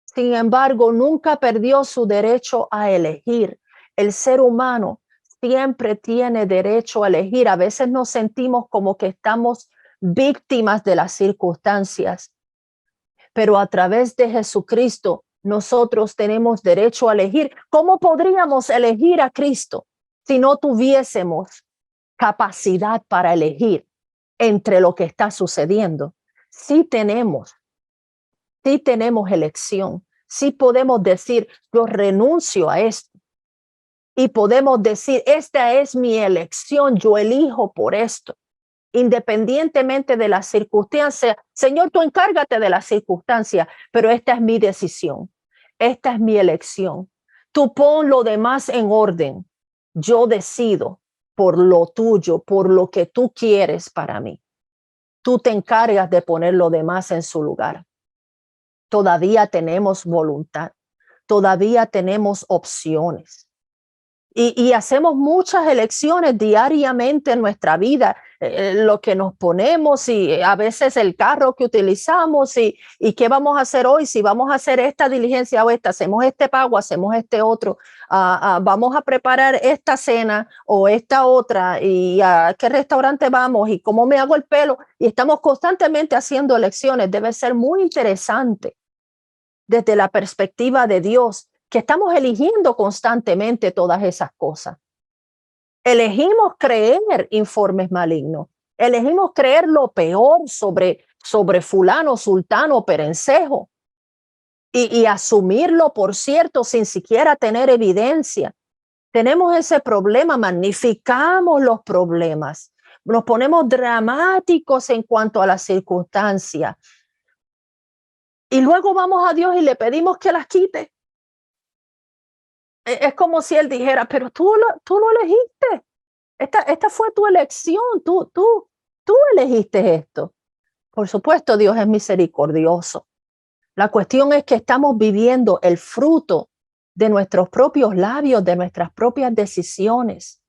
Sin embargo, nunca perdió su derecho a elegir. El ser humano siempre tiene derecho a elegir. A veces nos sentimos como que estamos víctimas de las circunstancias, pero a través de Jesucristo nosotros tenemos derecho a elegir. ¿Cómo podríamos elegir a Cristo si no tuviésemos capacidad para elegir entre lo que está sucediendo? Sí tenemos elección. Sí podemos decir, yo renuncio a esto. Y podemos decir, esta es mi elección, yo elijo por esto. Independientemente de las circunstancias, Señor, tú encárgate de las circunstancias, pero esta es mi decisión. Esta es mi elección. Tú pon lo demás en orden. Yo decido por lo tuyo, por lo que tú quieres para mí. Tú te encargas de poner lo demás en su lugar. Todavía tenemos voluntad, todavía tenemos opciones. Y hacemos muchas elecciones diariamente en nuestra vida, lo que nos ponemos y a veces el carro que utilizamos y qué vamos a hacer hoy, si vamos a hacer esta diligencia o esta, hacemos este pago, hacemos este otro, vamos a preparar esta cena o esta otra y a qué restaurante vamos y cómo me hago el pelo, y estamos constantemente haciendo elecciones. Debe ser muy interesante desde la perspectiva de Dios, que estamos eligiendo constantemente todas esas cosas. Elegimos creer informes malignos, elegimos creer lo peor sobre fulano, sultano, perencejo y asumirlo por cierto sin siquiera tener evidencia. Tenemos ese problema, magnificamos los problemas, nos ponemos dramáticos en cuanto a las circunstancias y luego vamos a Dios y le pedimos que las quite. Es como si él dijera, pero tú lo elegiste. Esta fue tu elección. Tú elegiste esto. Por supuesto, Dios es misericordioso. La cuestión es que estamos viviendo el fruto de nuestros propios labios, de nuestras propias decisiones,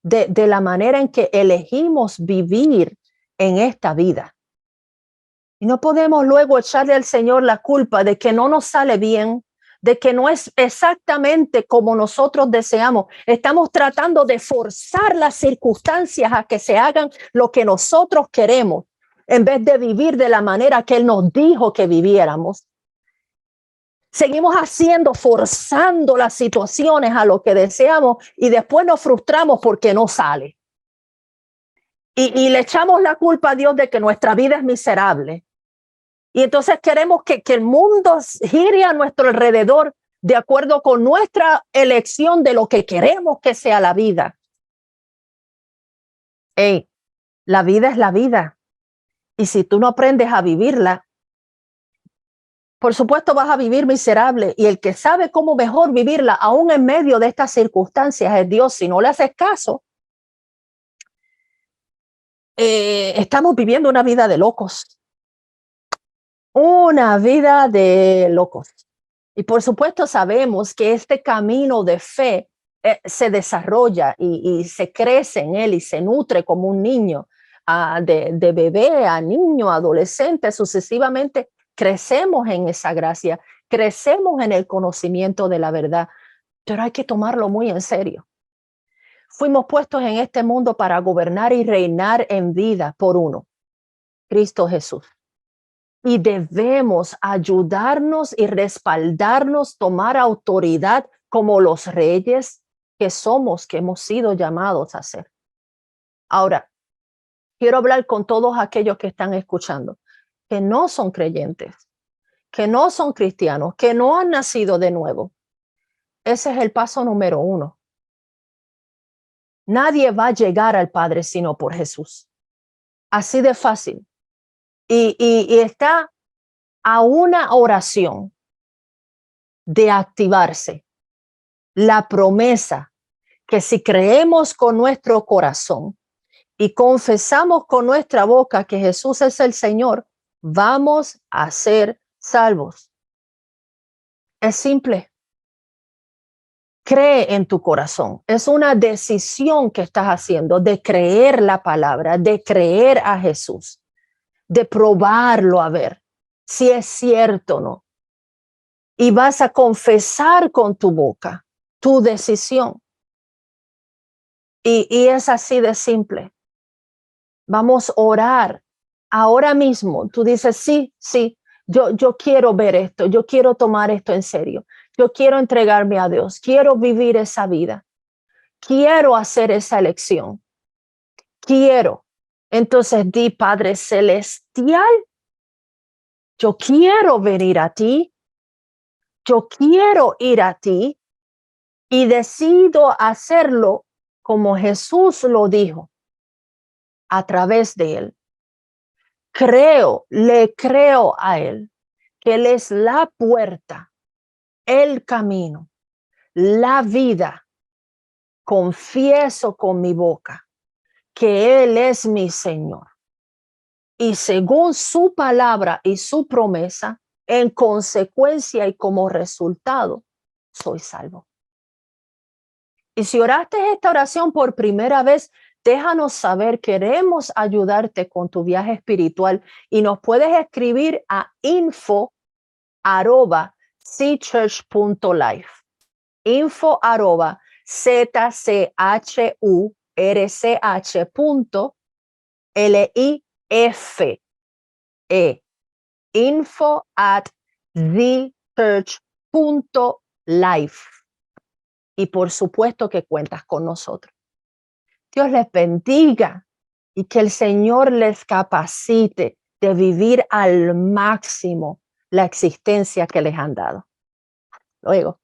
de la manera en que elegimos vivir en esta vida. Y no podemos luego echarle al Señor la culpa de que no nos sale bien, de que no es exactamente como nosotros deseamos. Estamos tratando de forzar las circunstancias a que se hagan lo que nosotros queremos, en vez de vivir de la manera que Él nos dijo que viviéramos. Seguimos forzando las situaciones a lo que deseamos y después nos frustramos porque no sale. Y le echamos la culpa a Dios de que nuestra vida es miserable. Y entonces queremos que el mundo gire a nuestro alrededor de acuerdo con nuestra elección de lo que queremos que sea la vida. Hey, la vida es la vida. Y si tú no aprendes a vivirla, por supuesto vas a vivir miserable. Y el que sabe cómo mejor vivirla, aún en medio de estas circunstancias, es Dios. Si no le haces caso, estamos viviendo una vida de locos. Una vida de locos. Y por supuesto sabemos que este camino de fe se desarrolla y se crece en él y se nutre como un niño, de bebé a niño, adolescente, sucesivamente crecemos en esa gracia, crecemos en el conocimiento de la verdad, pero hay que tomarlo muy en serio. Fuimos puestos en este mundo para gobernar y reinar en vida por uno, Cristo Jesús. Y debemos ayudarnos y respaldarnos, tomar autoridad como los reyes que somos, que hemos sido llamados a ser. Ahora, quiero hablar con todos aquellos que están escuchando, que no son creyentes, que no son cristianos, que no han nacido de nuevo. Ese es el paso número 1. Nadie va a llegar al Padre sino por Jesús. Así de fácil. Y está a una oración de activarse la promesa que si creemos con nuestro corazón y confesamos con nuestra boca que Jesús es el Señor, vamos a ser salvos. Es simple. Cree en tu corazón. Es una decisión que estás haciendo de creer la palabra, de creer a Jesús, de probarlo a ver si es cierto o no. Y vas a confesar con tu boca tu decisión. Y es así de simple. Vamos a orar ahora mismo. Tú dices, sí, yo quiero ver esto, yo quiero tomar esto en serio. Yo quiero entregarme a Dios, quiero vivir esa vida. Quiero hacer esa elección. Quiero. Entonces di, Padre Celestial, yo quiero venir a ti. Yo quiero ir a ti y decido hacerlo como Jesús lo dijo a través de él. Le creo a él, que él es la puerta, el camino, la vida. Confieso con mi boca que él es mi Señor. Y según su palabra y su promesa, en consecuencia y como resultado, soy salvo. Y si oraste esta oración por primera vez, déjanos saber, queremos ayudarte con tu viaje espiritual y nos puedes escribir a info@cchurch.life. info@zchurch.life. info@thechurch.life. Y por supuesto que cuentas con nosotros. Dios les bendiga y que el Señor les capacite de vivir al máximo la existencia que les han dado. Luego.